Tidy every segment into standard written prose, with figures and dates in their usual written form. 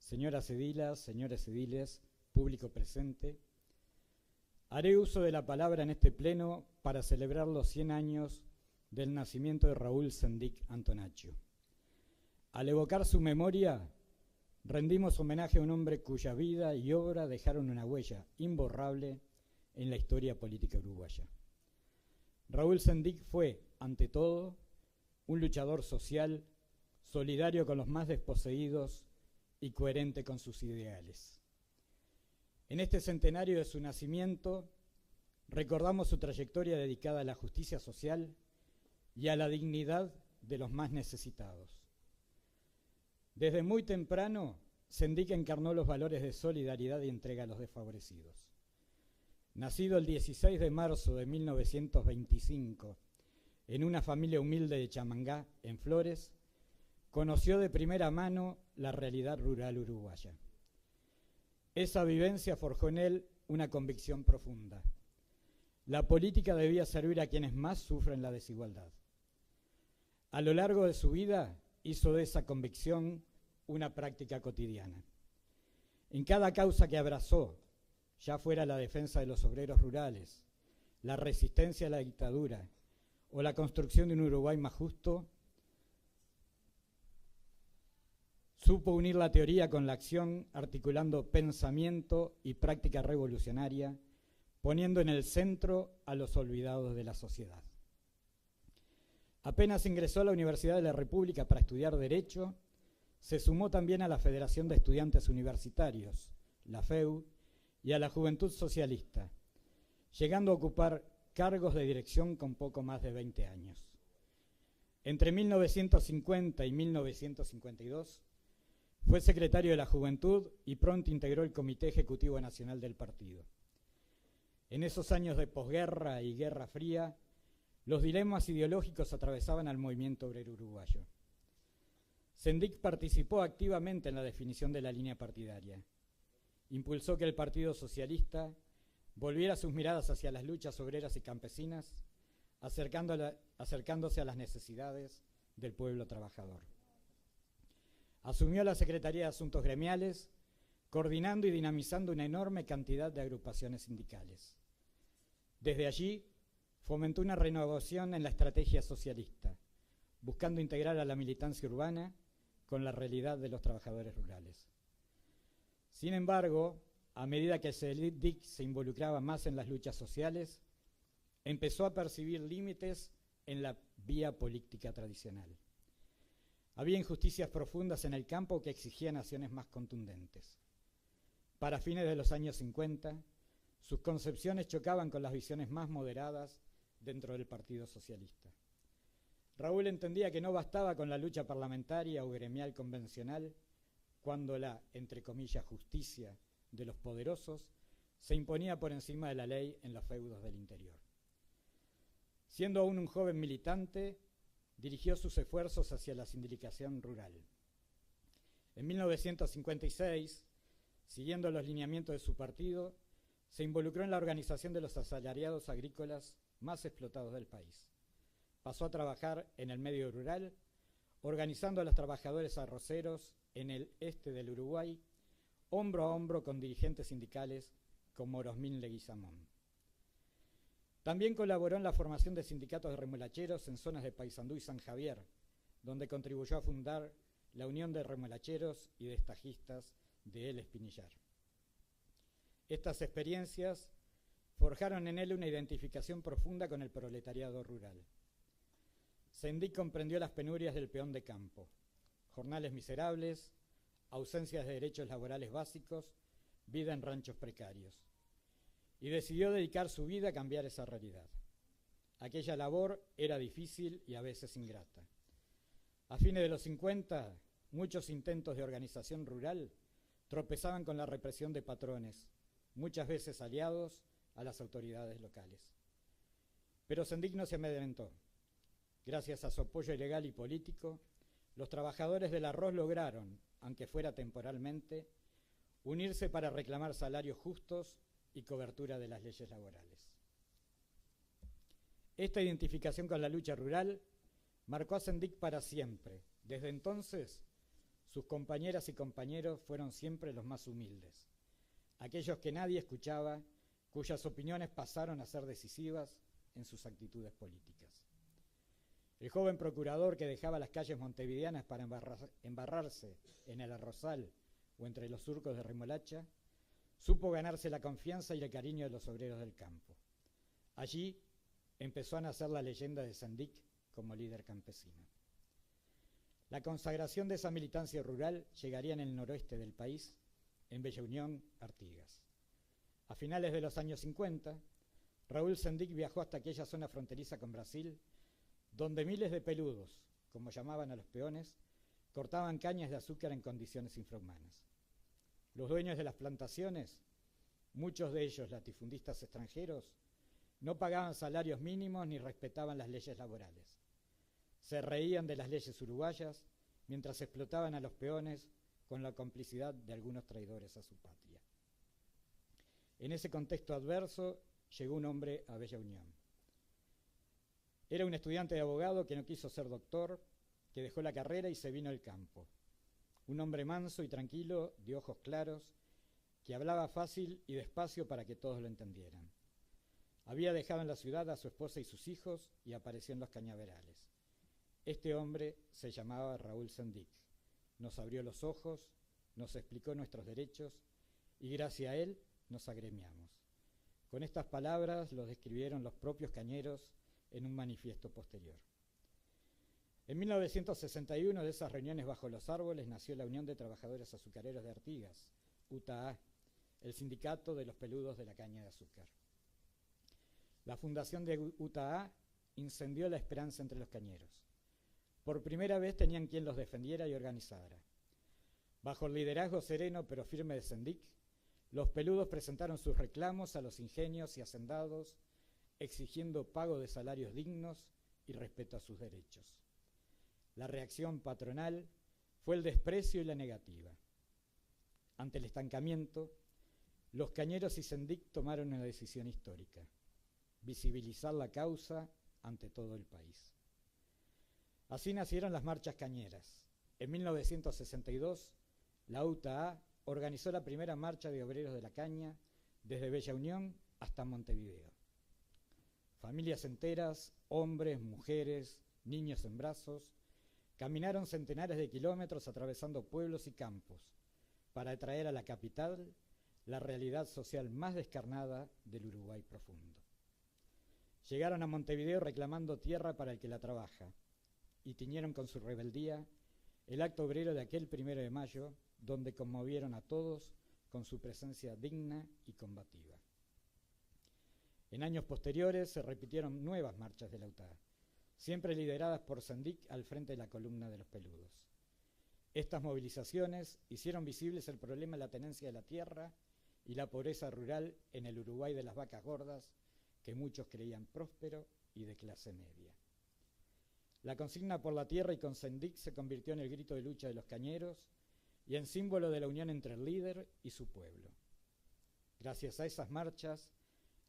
señoras edilas, señores ediles, público presente, haré uso de la palabra en este pleno para celebrar los 100 años del nacimiento de Raúl Sendic Antonaccio. Al evocar su memoria, rendimos homenaje a un hombre cuya vida y obra dejaron una huella imborrable en la historia política uruguaya. Raúl Sendic fue, ante todo, un luchador social, solidario con los más desposeídos y coherente con sus ideales. En este centenario de su nacimiento, recordamos su trayectoria dedicada a la justicia social y a la dignidad de los más necesitados. Desde muy temprano, Sendic encarnó los valores de solidaridad y entrega a los desfavorecidos. Nacido el 16 de marzo de 1925 en una familia humilde de Chamangá, en Flores, conoció de primera mano la realidad rural uruguaya. Esa vivencia forjó en él una convicción profunda. La política debía servir a quienes más sufren la desigualdad. A lo largo de su vida hizo de esa convicción una práctica cotidiana. En cada causa que abrazó, ya fuera la defensa de los obreros rurales, la resistencia a la dictadura o la construcción de un Uruguay más justo, supo unir la teoría con la acción, articulando pensamiento y práctica revolucionaria, poniendo en el centro a los olvidados de la sociedad. Apenas ingresó a la Universidad de la República para estudiar Derecho, se sumó también a la Federación de Estudiantes Universitarios, la FEU, y a la Juventud Socialista, llegando a ocupar cargos de dirección con poco más de 20 años. Entre 1950 y 1952 fue secretario de la Juventud y pronto integró el Comité Ejecutivo Nacional del partido. En esos años de posguerra y Guerra Fría, los dilemas ideológicos atravesaban al movimiento obrero uruguayo. Sendic participó activamente en la definición de la línea partidaria. Impulsó que el Partido Socialista volviera sus miradas hacia las luchas obreras y campesinas, acercándose a las necesidades del pueblo trabajador. Asumió la Secretaría de Asuntos Gremiales, coordinando y dinamizando una enorme cantidad de agrupaciones sindicales. Desde allí, fomentó una renovación en la estrategia socialista, buscando integrar a la militancia urbana con la realidad de los trabajadores rurales. Sin embargo, a medida que Sendic se involucraba más en las luchas sociales, empezó a percibir límites en la vía política tradicional. Había injusticias profundas en el campo que exigían acciones más contundentes. Para fines de los años 50, sus concepciones chocaban con las visiones más moderadas dentro del Partido Socialista. Raúl entendía que no bastaba con la lucha parlamentaria o gremial convencional cuando la, entre comillas, justicia de los poderosos se imponía por encima de la ley en los feudos del interior. Siendo aún un joven militante, dirigió sus esfuerzos hacia la sindicación rural. En 1956, siguiendo los lineamientos de su partido, se involucró en la organización de los asalariados agrícolas más explotados del país. Pasó a trabajar en el medio rural, organizando a los trabajadores arroceros en el este del Uruguay, hombro a hombro con dirigentes sindicales como Orozmín Leguizamón. También colaboró en la formación de sindicatos de remolacheros en zonas de Paysandú y San Javier, donde contribuyó a fundar la Unión de Remolacheros y Destajistas de El Espinillar. Estas experiencias forjaron en él una identificación profunda con el proletariado rural. Sendic comprendió las penurias del peón de campo, jornales miserables, ausencias de derechos laborales básicos, vida en ranchos precarios, y decidió dedicar su vida a cambiar esa realidad. Aquella labor era difícil y a veces ingrata. A fines de los 50, muchos intentos de organización rural tropezaban con la represión de patrones, muchas veces aliados a las autoridades locales. Pero Sendic no se amedrentó. Gracias a su apoyo legal y político, los trabajadores del arroz lograron, aunque fuera temporalmente, unirse para reclamar salarios justos y cobertura de las leyes laborales. Esta identificación con la lucha rural marcó a Sendic para siempre. Desde entonces, sus compañeras y compañeros fueron siempre los más humildes, aquellos que nadie escuchaba, cuyas opiniones pasaron a ser decisivas en sus actitudes políticas. El joven procurador que dejaba las calles montevideanas para embarrarse en el Arrozal o entre los surcos de remolacha, supo ganarse la confianza y el cariño de los obreros del campo. Allí empezó a nacer la leyenda de Sendik como líder campesino. La consagración de esa militancia rural llegaría en el noroeste del país, en Bella Unión, Artigas. A finales de los años 50, Raúl Sendik viajó hasta aquella zona fronteriza con Brasil, donde miles de peludos, como llamaban a los peones, cortaban cañas de azúcar en condiciones infrahumanas. Los dueños de las plantaciones, muchos de ellos latifundistas extranjeros, no pagaban salarios mínimos ni respetaban las leyes laborales. Se reían de las leyes uruguayas mientras explotaban a los peones con la complicidad de algunos traidores a su patria. En ese contexto adverso llegó un hombre a Bella Unión. Era un estudiante de abogado que no quiso ser doctor, que dejó la carrera y se vino al campo. Un hombre manso y tranquilo, de ojos claros, que hablaba fácil y despacio para que todos lo entendieran. Había dejado en la ciudad a su esposa y sus hijos y apareció en los cañaverales. Este hombre se llamaba Raúl Sendik. Nos abrió los ojos, nos explicó nuestros derechos y gracias a él nos agremiamos. Con estas palabras lo describieron los propios cañeros en un manifiesto posterior. En 1961, de esas reuniones bajo los árboles, nació la Unión de Trabajadores Azucareros de Artigas, UTA, el sindicato de los peludos de la caña de azúcar. La fundación de UTA incendió la esperanza entre los cañeros. Por primera vez tenían quien los defendiera y organizara. Bajo el liderazgo sereno pero firme de Sendik, los peludos presentaron sus reclamos a los ingenios y hacendados, exigiendo pago de salarios dignos y respeto a sus derechos. La reacción patronal fue el desprecio y la negativa. Ante el estancamiento, los cañeros y Sendik tomaron una decisión histórica: visibilizar la causa ante todo el país. Así nacieron las marchas cañeras. En 1962, la UTA organizó la primera marcha de obreros de la caña desde Bella Unión hasta Montevideo. Familias enteras, hombres, mujeres, niños en brazos, caminaron centenares de kilómetros atravesando pueblos y campos para atraer a la capital la realidad social más descarnada del Uruguay profundo. Llegaron a Montevideo reclamando tierra para el que la trabaja y tiñeron con su rebeldía el acto obrero de aquel 1 de mayo, donde conmovieron a todos con su presencia digna y combativa. En años posteriores se repitieron nuevas marchas de la UTA, siempre lideradas por Sendik al frente de la columna de los peludos. Estas movilizaciones hicieron visibles el problema de la tenencia de la tierra y la pobreza rural en el Uruguay de las vacas gordas, que muchos creían próspero y de clase media. La consigna por la tierra y con Sendik se convirtió en el grito de lucha de los cañeros y en símbolo de la unión entre el líder y su pueblo. Gracias a esas marchas,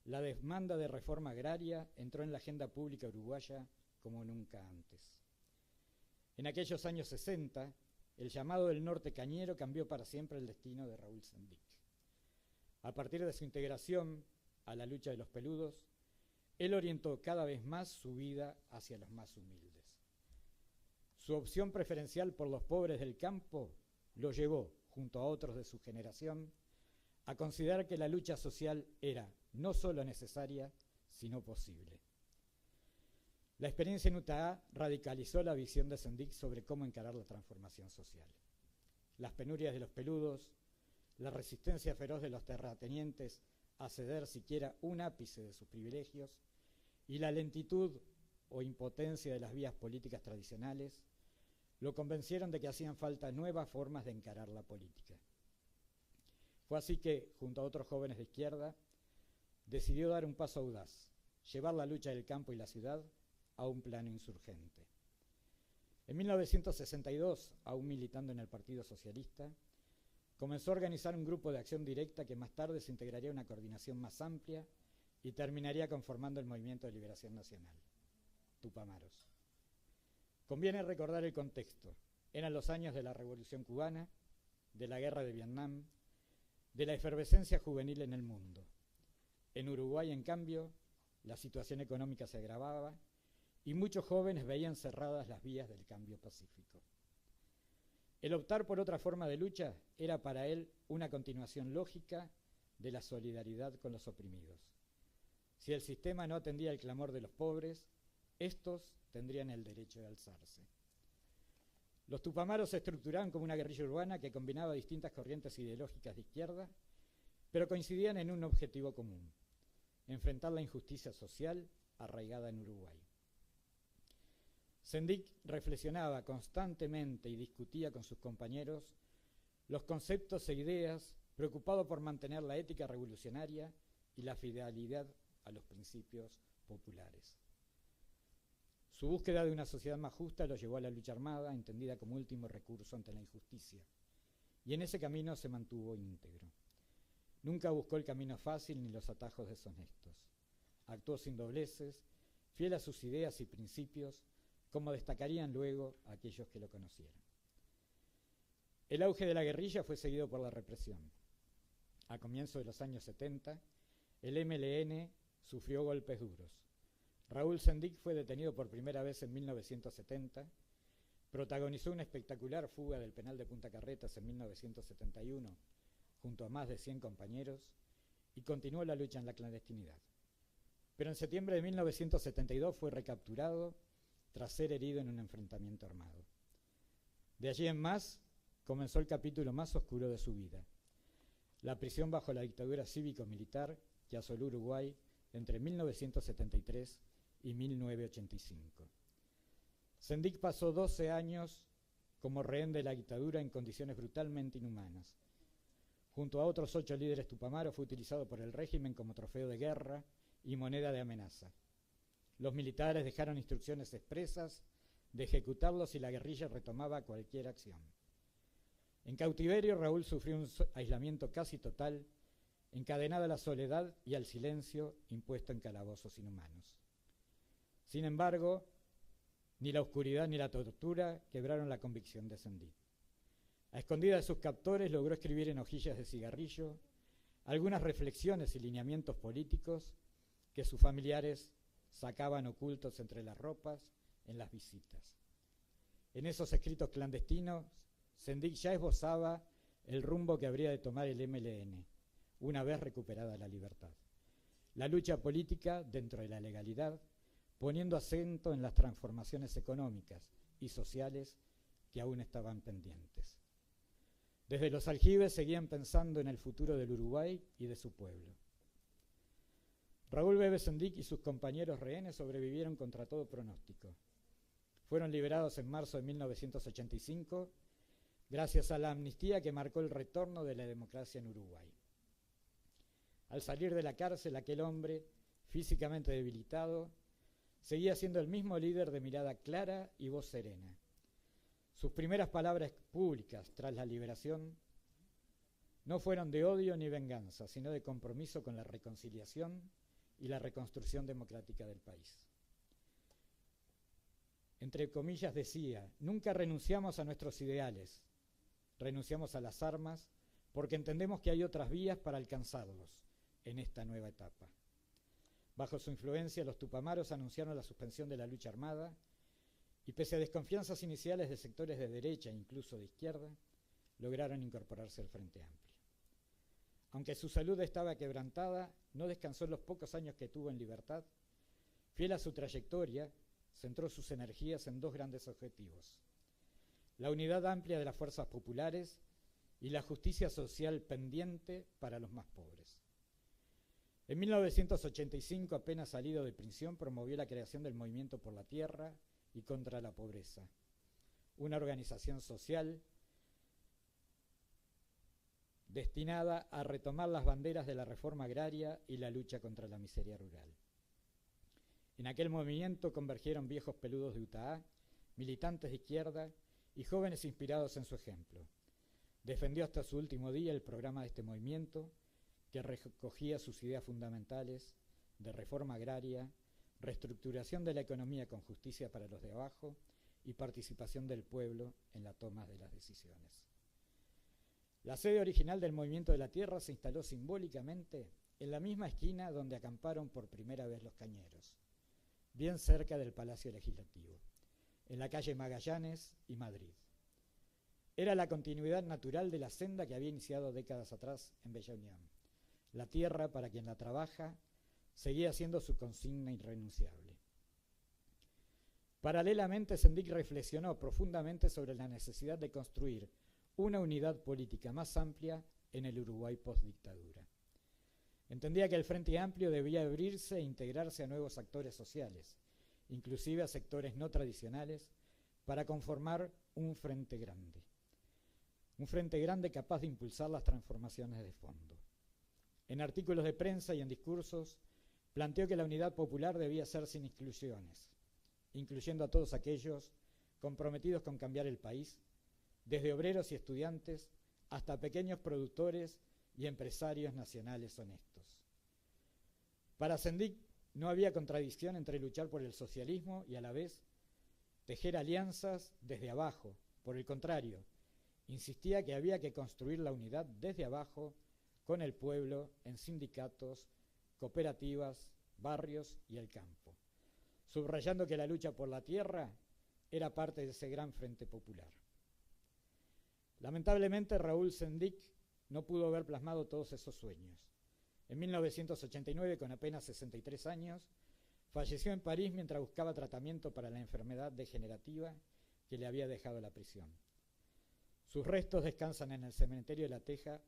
la demanda de reforma agraria entró en la agenda pública uruguaya como nunca antes. En aquellos años 60, el llamado del norte cañero cambió para siempre el destino de Raúl Sendik. A partir de su integración a la lucha de los peludos, él orientó cada vez más su vida hacia los más humildes. Su opción preferencial por los pobres del campo lo llevó, junto a otros de su generación, a considerar que la lucha social era no solo necesaria, sino posible. La experiencia en UTA radicalizó la visión de Sendik sobre cómo encarar la transformación social. Las penurias de los peludos, la resistencia feroz de los terratenientes a ceder siquiera un ápice de sus privilegios y la lentitud o impotencia de las vías políticas tradicionales lo convencieron de que hacían falta nuevas formas de encarar la política. Fue así que, junto a otros jóvenes de izquierda, decidió dar un paso audaz, llevar la lucha del campo y la ciudad a un plano insurgente. En 1962, aún militando en el Partido Socialista, comenzó a organizar un grupo de acción directa que más tarde se integraría a una coordinación más amplia y terminaría conformando el Movimiento de Liberación Nacional, Tupamaros. Conviene recordar el contexto. Eran los años de la Revolución Cubana, de la Guerra de Vietnam, de la efervescencia juvenil en el mundo. En Uruguay, en cambio, la situación económica se agravaba y muchos jóvenes veían cerradas las vías del cambio pacífico. El optar por otra forma de lucha era para él una continuación lógica de la solidaridad con los oprimidos. Si el sistema no atendía el clamor de los pobres, estos tendrían el derecho de alzarse. Los tupamaros se estructuraban como una guerrilla urbana que combinaba distintas corrientes ideológicas de izquierda, pero coincidían en un objetivo común: enfrentar la injusticia social arraigada en Uruguay. Sendik reflexionaba constantemente y discutía con sus compañeros los conceptos e ideas, preocupado por mantener la ética revolucionaria y la fidelidad a los principios populares. Su búsqueda de una sociedad más justa lo llevó a la lucha armada, entendida como último recurso ante la injusticia, y en ese camino se mantuvo íntegro. Nunca buscó el camino fácil ni los atajos deshonestos. Actuó sin dobleces, fiel a sus ideas y principios, como destacarían luego aquellos que lo conocieron. El auge de la guerrilla fue seguido por la represión. A comienzos de los años 70, el MLN sufrió golpes duros. Raúl Sendik fue detenido por primera vez en 1970, protagonizó una espectacular fuga del penal de Punta Carretas en 1971, junto a más de 100 compañeros, y continuó la lucha en la clandestinidad. Pero en septiembre de 1972 fue recapturado tras ser herido en un enfrentamiento armado. De allí en más, comenzó el capítulo más oscuro de su vida: la prisión bajo la dictadura cívico-militar que asoló Uruguay entre 1973 y 1985. Sendik pasó 12 años como rehén de la dictadura en condiciones brutalmente inhumanas. Junto a otros 8 líderes tupamaros fue utilizado por el régimen como trofeo de guerra y moneda de amenaza. Los militares dejaron instrucciones expresas de ejecutarlos si la guerrilla retomaba cualquier acción. En cautiverio, Raúl sufrió un aislamiento casi total, encadenado a la soledad y al silencio impuesto en calabozos inhumanos. Sin embargo, ni la oscuridad ni la tortura quebraron la convicción de Sendik. A escondidas de sus captores logró escribir en hojillas de cigarrillo algunas reflexiones y lineamientos políticos que sus familiares sacaban ocultos entre las ropas en las visitas. En esos escritos clandestinos, Sendik ya esbozaba el rumbo que habría de tomar el MLN, una vez recuperada la libertad. La lucha política dentro de la legalidad, poniendo acento en las transformaciones económicas y sociales que aún estaban pendientes. Desde los aljibes seguían pensando en el futuro del Uruguay y de su pueblo. Raúl Bebe Sendik y sus compañeros rehenes sobrevivieron contra todo pronóstico. Fueron liberados en marzo de 1985 gracias a la amnistía que marcó el retorno de la democracia en Uruguay. Al salir de la cárcel, aquel hombre, físicamente debilitado, seguía siendo el mismo líder de mirada clara y voz serena. Sus primeras palabras públicas tras la liberación no fueron de odio ni venganza, sino de compromiso con la reconciliación y la reconstrucción democrática del país. Entre comillas decía: nunca renunciamos a nuestros ideales, renunciamos a las armas porque entendemos que hay otras vías para alcanzarlos en esta nueva etapa. Bajo su influencia, los tupamaros anunciaron la suspensión de la lucha armada y, pese a desconfianzas iniciales de sectores de derecha e incluso de izquierda, lograron incorporarse al Frente Amplio. Aunque su salud estaba quebrantada, no descansó en los pocos años que tuvo en libertad. Fiel a su trayectoria, centró sus energías en 2 grandes objetivos: la unidad amplia de las fuerzas populares y la justicia social pendiente para los más pobres. En 1985, apenas salido de prisión, promovió la creación del Movimiento por la Tierra y contra la Pobreza, una organización social destinada a retomar las banderas de la reforma agraria y la lucha contra la miseria rural. En aquel movimiento convergieron viejos peludos de UTAA, militantes de izquierda y jóvenes inspirados en su ejemplo. Defendió hasta su último día el programa de este movimiento, que recogía sus ideas fundamentales de reforma agraria, reestructuración de la economía con justicia para los de abajo y participación del pueblo en la toma de las decisiones. La sede original del Movimiento de la Tierra se instaló simbólicamente en la misma esquina donde acamparon por primera vez los cañeros, bien cerca del Palacio Legislativo, en la calle Magallanes y Madrid. Era la continuidad natural de la senda que había iniciado décadas atrás en Bella Unión. La tierra, para quien la trabaja, seguía siendo su consigna irrenunciable. Paralelamente, Sendic reflexionó profundamente sobre la necesidad de construir una unidad política más amplia en el Uruguay postdictadura. Entendía que el Frente Amplio debía abrirse e integrarse a nuevos actores sociales, inclusive a sectores no tradicionales, para conformar un frente grande. Un frente grande capaz de impulsar las transformaciones de fondo. En artículos de prensa y en discursos, planteó que la unidad popular debía ser sin exclusiones, incluyendo a todos aquellos comprometidos con cambiar el país, desde obreros y estudiantes hasta pequeños productores y empresarios nacionales honestos. Para Sendic no había contradicción entre luchar por el socialismo y a la vez tejer alianzas desde abajo. Por el contrario, insistía que había que construir la unidad desde abajo con el pueblo en sindicatos, cooperativas, barrios y el campo, subrayando que la lucha por la tierra era parte de ese gran frente popular. Lamentablemente, Raúl Sendic no pudo haber plasmado todos esos sueños. En 1989, con apenas 63 años, falleció en París mientras buscaba tratamiento para la enfermedad degenerativa que le había dejado la prisión. Sus restos descansan en el cementerio de La Teja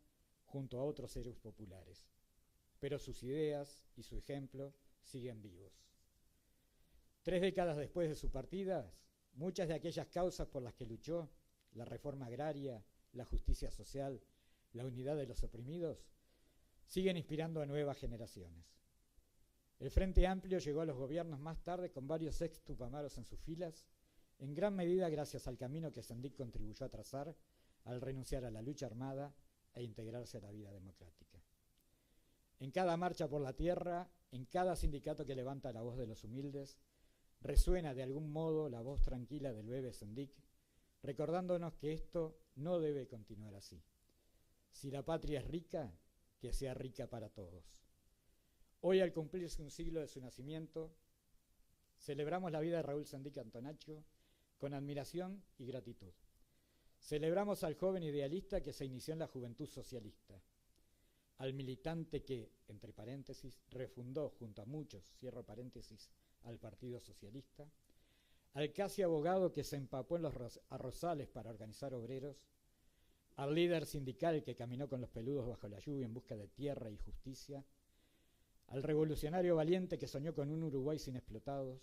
junto a otros héroes populares, pero sus ideas y su ejemplo siguen vivos. 3 décadas después de su partida, muchas de aquellas causas por las que luchó, la reforma agraria, la justicia social, la unidad de los oprimidos, siguen inspirando a nuevas generaciones. El Frente Amplio llegó a los gobiernos más tarde con varios ex tupamaros en sus filas, en gran medida gracias al camino que Sendic contribuyó a trazar al renunciar a la lucha armada e integrarse a la vida democrática. En cada marcha por la tierra, en cada sindicato que levanta la voz de los humildes, resuena de algún modo la voz tranquila del bebé Sendic, recordándonos que esto no debe continuar así. Si la patria es rica, que sea rica para todos. Hoy, al cumplirse un siglo de su nacimiento, celebramos la vida de Raúl Sendic Antonacho con admiración y gratitud. Celebramos al joven idealista que se inició en la juventud socialista, al militante que, entre paréntesis, refundó junto a muchos, cierro paréntesis, al Partido Socialista, al casi abogado que se empapó en los arrozales para organizar obreros, al líder sindical que caminó con los peludos bajo la lluvia en busca de tierra y justicia, al revolucionario valiente que soñó con un Uruguay sin explotados,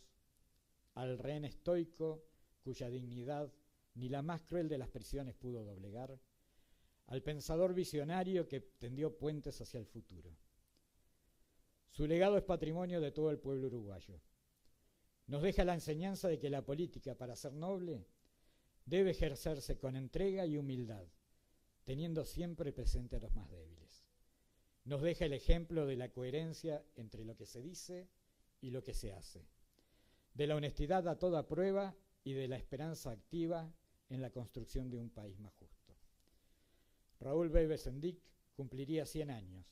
al rehén estoico cuya dignidad ni la más cruel de las prisiones pudo doblegar, al pensador visionario que tendió puentes hacia el futuro. Su legado es patrimonio de todo el pueblo uruguayo. Nos deja la enseñanza de que la política, para ser noble, debe ejercerse con entrega y humildad, teniendo siempre presente a los más débiles. Nos deja el ejemplo de la coherencia entre lo que se dice y lo que se hace, de la honestidad a toda prueba y de la esperanza activa en la construcción de un país más justo. Raúl Bebe Sendic cumpliría 100 años,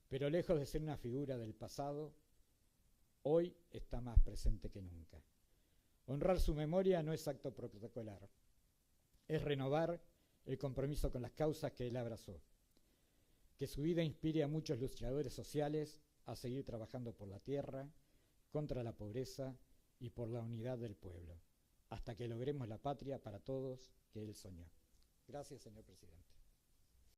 pero lejos de ser una figura del pasado, hoy está más presente que nunca. Honrar su memoria no es acto protocolar, es renovar el compromiso con las causas que él abrazó. Que su vida inspire a muchos luchadores sociales a seguir trabajando por la tierra, contra la pobreza y por la unidad del pueblo, hasta que logremos la patria para todos que él soñó. Gracias, señor presidente.